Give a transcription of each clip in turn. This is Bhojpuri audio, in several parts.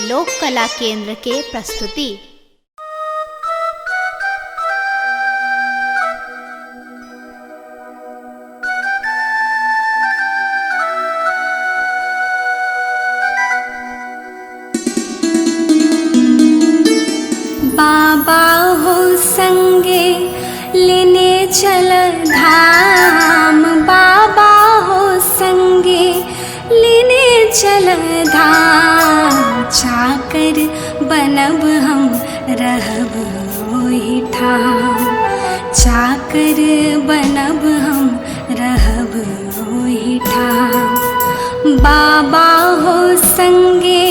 लोक कला केंद्र के प्रस्तुति। बाबा हो संगे लेने चल धाम, बाबा हो संगे लेने चल धाम। चाकर बनब हम रहब ओहि ठाम, चाकर बनब हम रहब ओहि ठाम। बाबा हो संगे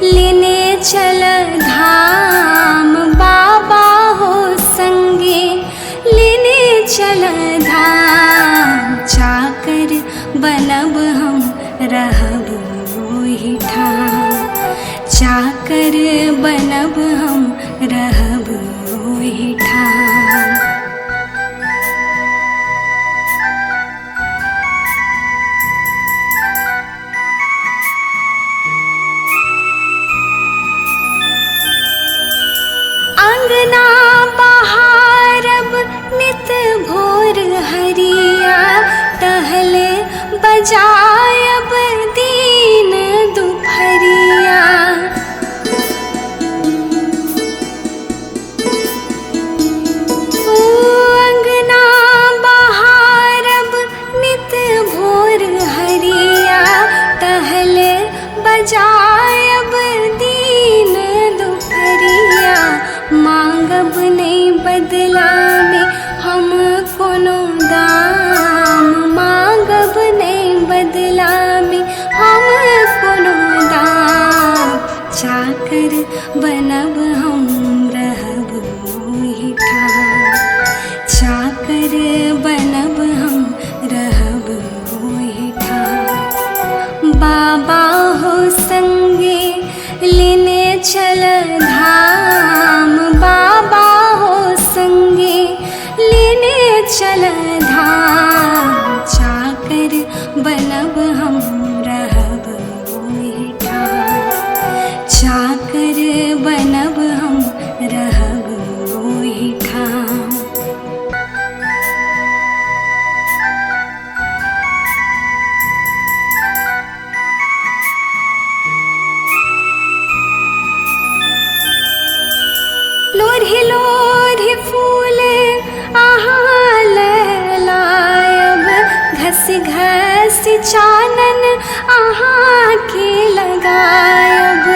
लेने चल धाम, बाबा हो संगे लेने चल धाम। चाकर बनब हम रहब ओहि ठाम, चाकर बनब हम रहब ओहि ठाम। अंगना बहारब नित भोर हरिया, टहले बजायब दीन दुपहरिया। अंगना बहारब नित भोर हरिया, टहले बजायब दीन दुपहरिया। मांगब नहीं बदला में हम कोनो दाम, मांगब नहीं बदला में हम कोनो दाम। चाकर बनब हम रहब ओहि ठाम, चाकर बनब हम रहब ओहि ठाम। बाबा हो संगे लेने चल धाम, बाबा हो संगे लेने चल धाम। चाकर बनब हम रहब ओहि ठाम, चाकर बनब हम रहब ओहि ठाम। लोरहि लोरहि फूल अहाँ लायब, घस घस चानन अहाँ के लगायब।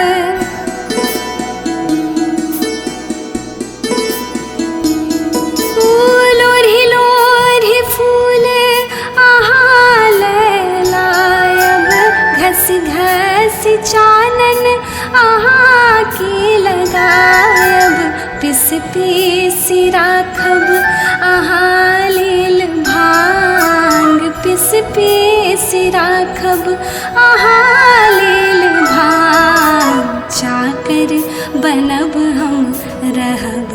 लोरहि लोरहि फूल अहाँ लायब, घस घस चानन अहाँ के लगायब। पिस पिस राखब अहाँ लेल भांग, पिस पिस राखब अहाँ लेल भांग। चाकर बनब हम रहब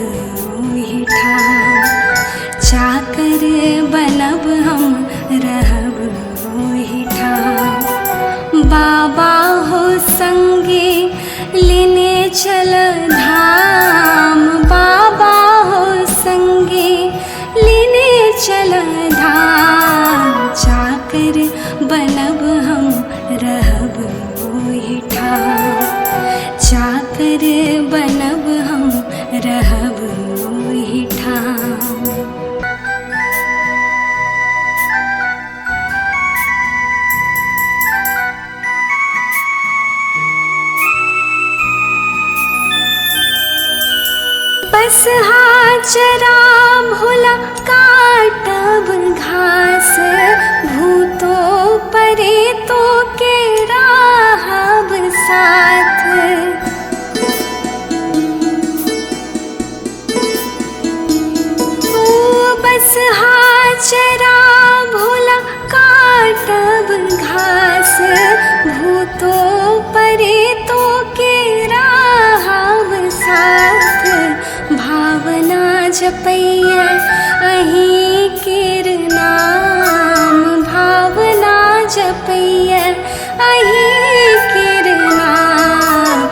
ओहि ठाम, चाकर बनब हम रहब ओहि ठाम। बाबा हो संगे लेने चल धाम, बाबा हो संगे लेने चल धाम। चाकर बनब हम रहब ओहि ठाम, चाकर बनब हम रहब ओहि ठाम। बस चरा भोला काटब घास, भूतो परेतो के राहब साथ। बस चरा भोला काटब घास, भूतो परेतो के राहब साथ। भावना जपैया अहीं केर नाम, भावना जपैया अहीं केर नाम।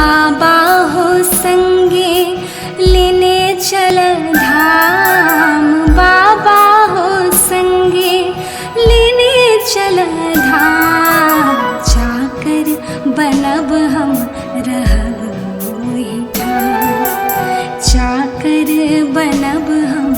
बाबा हो संगे लेने चल धाम, बाबा हो संगे लेने चल धाम। जाकर बनब हम रहब मोहि ठाम, जाकर बनब हम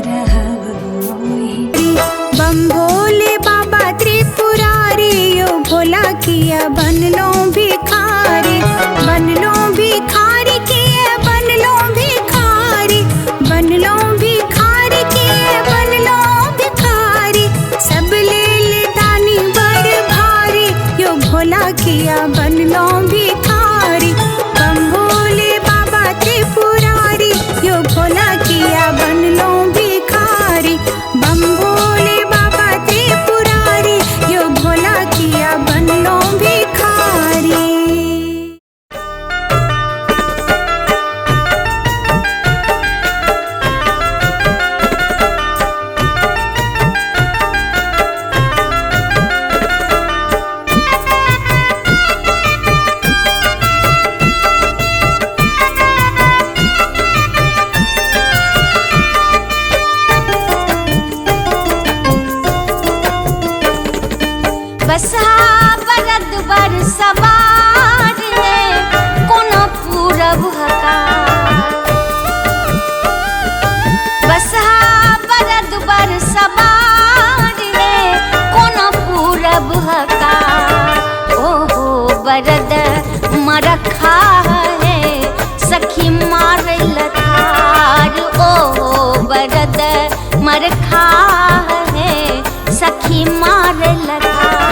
रहब मोहि। बम भोले बाबा त्रिपुरारी, यो भोला किया बनलो भिखारी, बनलो भिखारी किए बनलो भिखारी, बनलो भिखारी किए बनलो भिखारी। सब ले ले दानी बड़ भारी, यो भोला किया बनलो भिखारी। बम भोले बाबा त्रिपुरारी, यो भोला किया बनलो भिखारी। बम भोले बाबा त्रिपुरारी, यो भोला किया बनलो भिखारी। बसहा बरद बर सवार है, कोनो पूरब हकार। बसहा बरद बर सवार है, कोनो पूरब हकार। ओहो बरद मरखा है, सखी मारल थार। ओहो बरद मरखा है, सखी मारल थार।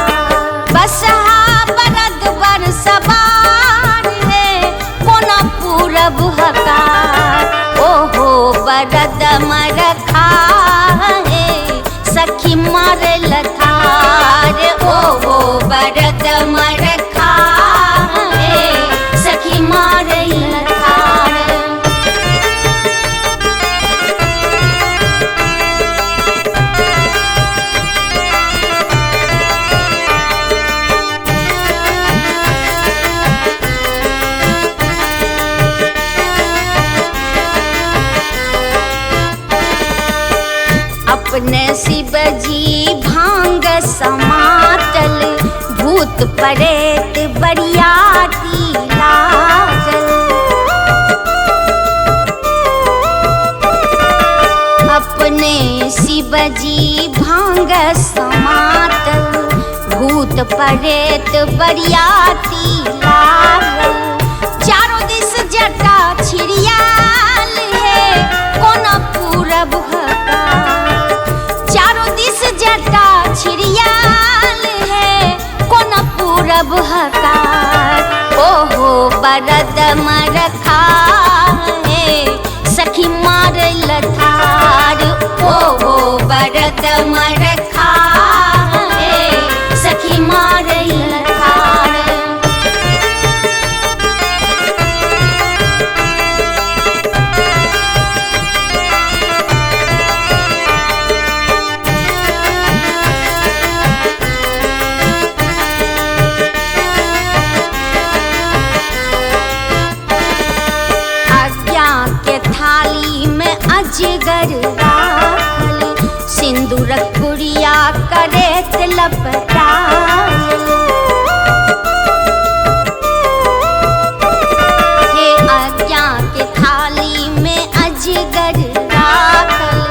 बसहा बरद बर सवार है, कोना पूरब हकार। ओहो बरद मरखा है, सखी मारल थार। ओहो बरद मरखा है, सखी मारल थार। अपने शिव जी भांग समातल, भूत प्रेत बरियाती लागल। अपने शिव जी भांग समातल, भूत प्रेत बरियाती लागल। चारों दिस जटा छिड़ियाल है, कोना पूरब हकार। चारों दिस जटा छिड़ियाल है, कोना पूरब हकार। ओहो बरद मरखा है, सखी मारल थार। ओहो बरद मरखा है, सखी मारल थार। अजगर राखल, सिंदूरक पुड़िया करेत लपटायल। हे आज्ञा के थाली में अजगर राखल,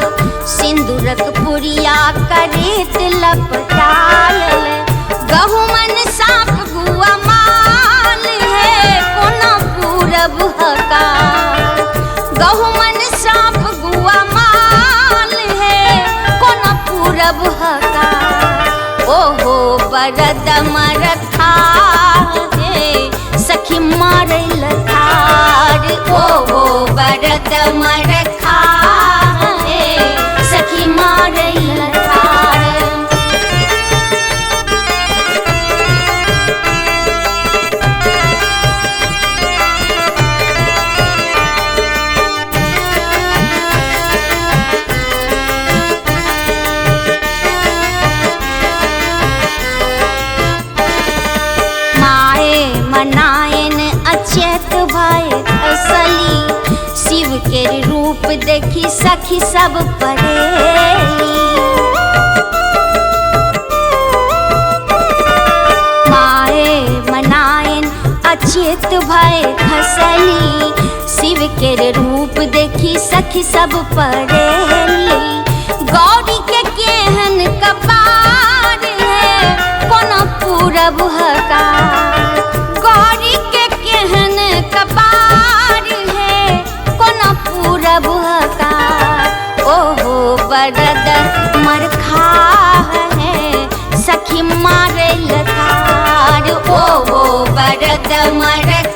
सिंदूरक पुड़िया करेत लपटायल। गहुमन साप गुआ माल है, कोना पूरब हकार। गहुमन साप गुआ माल है, कोना पूरब हकार। ओहो बरद मरखा है, सखी मारल थार। ओहो बरद मरखा है, सखी मारल थार। चेत भय खसली, शिव के रूप देखी सखी सब परेली। माए मनायन अचेत भय खसली, शिव के रूप देखी सखी सब परेली। गौरी के केहन कपार है कोनो पूरब हकार, गौरी के केहन कपार है कोनो पूरब हकार। ओहो बरद मरखा है सखी मारे लतार, ओहो बरद मरखा